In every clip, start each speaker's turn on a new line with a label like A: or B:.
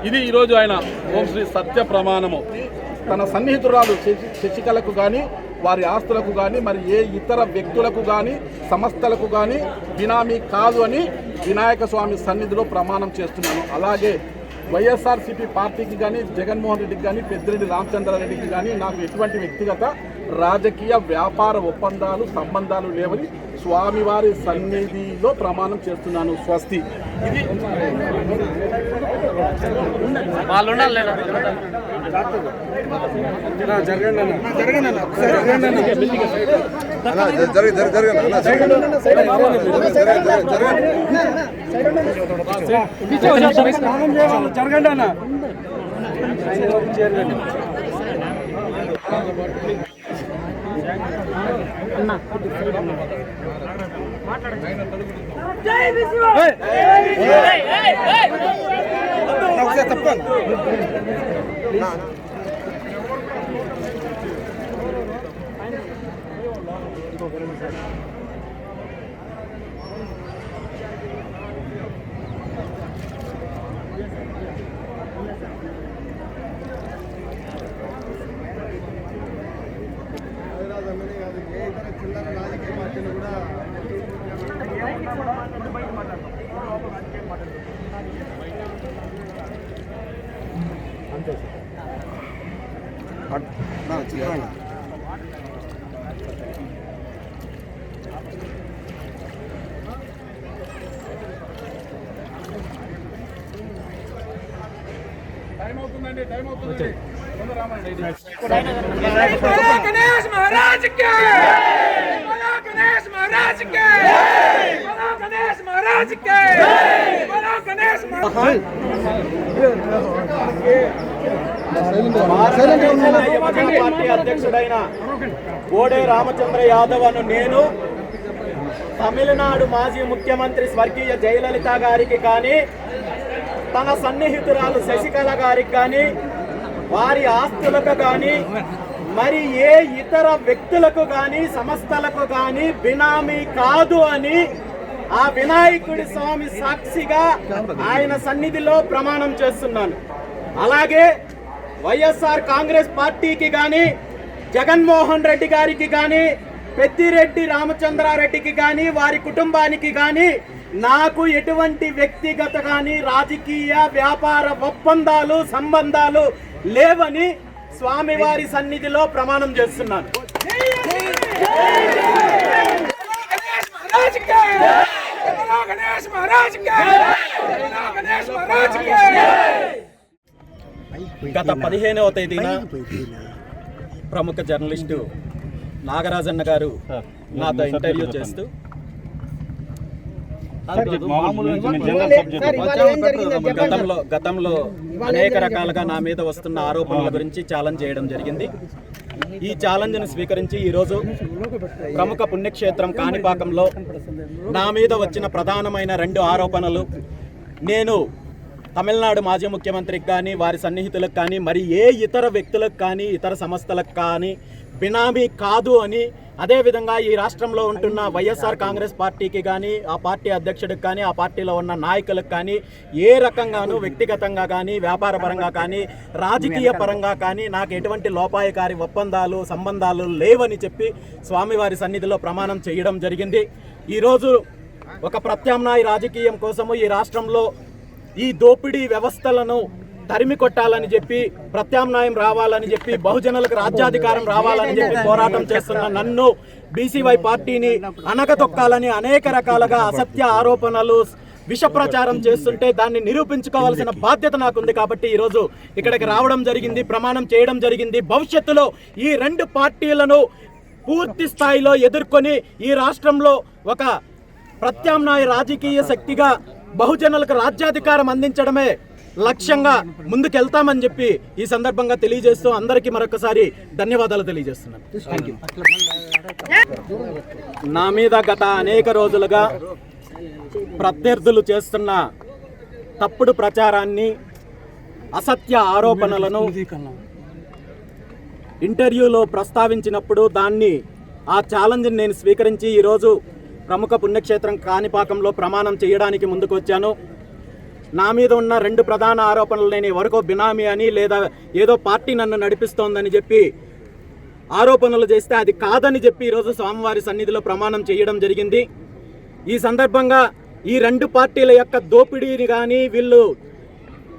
A: ఇది ఈరోజు ఆయన ఓం శ్రీ సత్య ప్రమాణము. తన సన్నిహితురాలు శశికళకు కానీ, వారి ఆస్తులకు కానీ, మరి ఏ ఇతర వ్యక్తులకు కానీ, సంస్థలకు కానీ బినామీ కాదు అని వినాయక స్వామి సన్నిధిలో ప్రమాణం చేస్తున్నాను. అలాగే వైఎస్ఆర్సీపీ పార్టీకి కానీ, జగన్మోహన్ రెడ్డికి కానీ, పెద్దిరెడ్డి రామచంద్రారెడ్డికి కానీ నాకు ఎటువంటి వ్యక్తిగత రాజకీయ వ్యాపార ఒప్పందాలు సంబంధాలు లేవని స్వామివారి సన్నిధిలో ప్రమాణం చేస్తున్నాను. స్వస్తి. ఇది
B: జరగండి అన్న. తప్పండి.
C: गणेश महाराज के, गणेश महाराज के, गणेश महाराज के, गणेश
D: పార్టీ అధ్యక్షుడైన బోడే రామచంద్ర యాదవ్ అను నేను తమిళనాడు మాజీ ముఖ్యమంత్రి స్వర్గీయ జయలలిత గారికి కానీ, తన సన్నిహితురాలు శశికళ గారికి కానీ, వారి ఆస్తులకు కానీ, మరి ఏ ఇతర వ్యక్తులకు కానీ సంస్థలకు కానీ బినామీ కాదు అని ఆ వినాయకుడి స్వామి సాక్షిగా ఆయన సన్నిధిలో ప్రమాణం చేస్తున్నాను. అలాగే వైఎస్ఆర్ కాంగ్రెస్ పార్టీకి కానీ, జగన్మోహన్ రెడ్డి గారికి కానీ, పెద్దిరెడ్డి రామచంద్రారెడ్డికి కానీ, వారి కుటుంబానికి కానీ నాకు ఎటువంటి వ్యక్తిగత కానీ రాజకీయ వ్యాపార ఒప్పందాలు సంబంధాలు లేవని స్వామివారి సన్నిధిలో ప్రమాణం చేస్తున్నాను. గత 15వ తేదీన ప్రముఖ జర్నలిస్టు నాగరాజన్న గారు నాతో ఇంటర్వ్యూ చేస్తూ గతంలో అనేక రకాలుగా నా మీద వస్తున్న ఆరోపణల గురించి ఛాలెంజ్ చేయడం జరిగింది. ఈ ఛాలెంజ్ను స్వీకరించి ఈరోజు ప్రముఖ పుణ్యక్షేత్రం కాణిపాకంలో నా మీద వచ్చిన ప్రధానమైన 2 ఆరోపణలు, నేను తమిళనాడు మాజీ ముఖ్యమంత్రికి కానీ, వారి సన్నిహితులకు కానీ, మరి ఏ ఇతర వ్యక్తులకు కానీ, ఇతర సంస్థలకు కానీ బినామీ కాదు అని, అదేవిధంగా ఈ రాష్ట్రంలో ఉంటున్న వైఎస్ఆర్ కాంగ్రెస్ పార్టీకి కానీ, ఆ పార్టీ అధ్యక్షుడికి కానీ, ఆ పార్టీలో ఉన్న నాయకులకు కానీ ఏ రకంగానూ వ్యక్తిగతంగా కానీ, వ్యాపార పరంగా కానీ, రాజకీయ పరంగా కానీ నాకు ఎటువంటి లోపాయకారి ఒప్పందాలు సంబంధాలు లేవని చెప్పి స్వామివారి సన్నిధిలో ప్రమాణం చేయడం జరిగింది. ఈరోజు ఒక ప్రత్యామ్నాయ రాజకీయం కోసము ఈ రాష్ట్రంలో ఈ దోపిడీ వ్యవస్థలను తరిమి కొట్టాలని చెప్పి, ప్రత్యామ్నాయం రావాలని చెప్పి, బహుజనులకు రాజ్యాధికారం రావాలని చెప్పి పోరాటం చేస్తున్న నన్ను, బీసీవై పార్టీని అనగతొక్కాలని అనేక రకాలుగా అసత్య ఆరోపణలు, విష ప్రచారం చేస్తుంటే దాన్ని నిరూపించుకోవాల్సిన బాధ్యత నాకుంది. కాబట్టి ఈరోజు ఇక్కడికి రావడం జరిగింది, ప్రమాణం చేయడం జరిగింది. భవిష్యత్తులో ఈ 2 పార్టీలను పూర్తి స్థాయిలో ఎదుర్కొని ఈ రాష్ట్రంలో ఒక ప్రత్యామ్నాయ రాజకీయ శక్తిగా బహుజనులకు రాజ్యాధికారం అందించడమే లక్ష్యంగా ముందుకెళ్తామని చెప్పి ఈ సందర్భంగా తెలియజేస్తూ అందరికీ మరొకసారి ధన్యవాదాలు తెలియజేస్తున్నాను. Thank you. నా మీద గత అనేక రోజులుగా ప్రత్యర్థులు చేస్తున్న తప్పుడు ప్రచారాన్ని, అసత్య ఆరోపణలను ఇంటర్వ్యూలో ప్రస్తావించినప్పుడు ఆ ఛాలెంజ్ని నేను స్వీకరించి ఈరోజు ప్రముఖ పుణ్యక్షేత్రం కాణిపాకంలో ప్రమాణం చేయడానికి ముందుకు వచ్చాను. నా మీద ఉన్న 2 ప్రధాన ఆరోపణలు నేను ఎవరికో బినామీ అని లేదా ఏదో పార్టీ నన్ను నడిపిస్తోందని చెప్పి ఆరోపణలు చేస్తే అది కాదని చెప్పి ఈరోజు స్వామివారి సన్నిధిలో ప్రమాణం చేయడం జరిగింది. ఈ సందర్భంగా ఈ 2 పార్టీల యొక్క దోపిడీని కానీ వీళ్ళు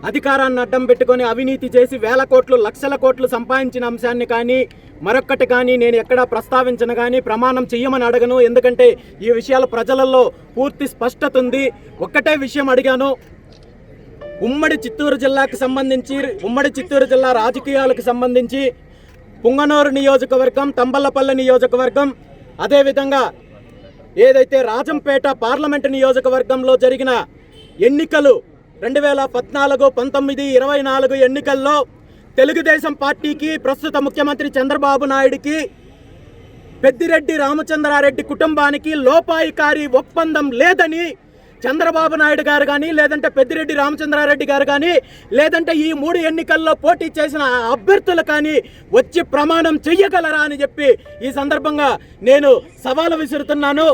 D: అధికారాన్ని అడ్డం పెట్టుకొని అవినీతి చేసి వేల కోట్లు లక్షల కోట్లు సంపాదించిన అంశాన్ని కానీ మరొక్కటి కానీ నేను ఎక్కడా ప్రస్తావించను కానీ ప్రమాణం చెయ్యమని అడగను. ఎందుకంటే ఈ విషయాల ప్రజలలో పూర్తి స్పష్టత ఉంది. ఒక్కటే విషయం అడిగాను, ఉమ్మడి చిత్తూరు జిల్లాకు సంబంధించి ఉమ్మడి చిత్తూరు జిల్లా రాజకీయాలకు సంబంధించి పుంగనూరు నియోజకవర్గం, తంబలపల్లి నియోజకవర్గం, అదేవిధంగా ఏదైతే రాజంపేట పార్లమెంటు నియోజకవర్గంలో జరిగిన ఎన్నికలు 2014, 19, 24 ఎన్నికల్లో తెలుగుదేశం పార్టీకి ప్రస్తుత ముఖ్యమంత్రి చంద్రబాబు నాయుడికి పెద్దిరెడ్డి రామచంద్రారెడ్డి కుటుంబానికి లోపాయికారి ఒప్పందం లేదని చంద్రబాబు నాయుడు గారు కానీ లేదంటే పెద్దిరెడ్డి రామచంద్రారెడ్డి గారు కానీ లేదంటే ఈ 3 ఎన్నికల్లో పోటీ చేసిన అభ్యర్థులు కానీ వచ్చి ప్రమాణం చెయ్యగలరా అని చెప్పి ఈ సందర్భంగా నేను సవాలు విసురుతున్నాను.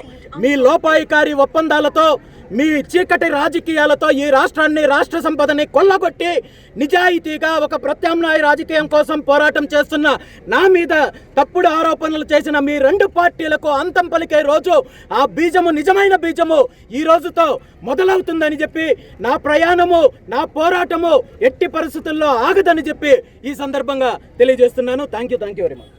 D: మీ లోపాయికారి ఒప్పందాలతో మీ చీకటి రాజకీయాలతో ఈ రాష్ట్రాన్ని, రాష్ట్ర సంపదని కొల్లగొట్టి నిజాయితీగా ఒక ప్రత్యామ్నాయ రాజకీయం కోసం పోరాటం చేస్తున్న నా మీద తప్పుడు ఆరోపణలు చేసిన మీ 2 పార్టీలకు అంతం పలికే రోజు, ఆ బీజము నిజమైన బీజము ఈ రోజుతో మొదలవుతుందని చెప్పి నా ప్రయాణము, నా పోరాటము ఎట్టి పరిస్థితుల్లో ఆగదని చెప్పి ఈ సందర్భంగా తెలియజేస్తున్నాను. Thank you very much.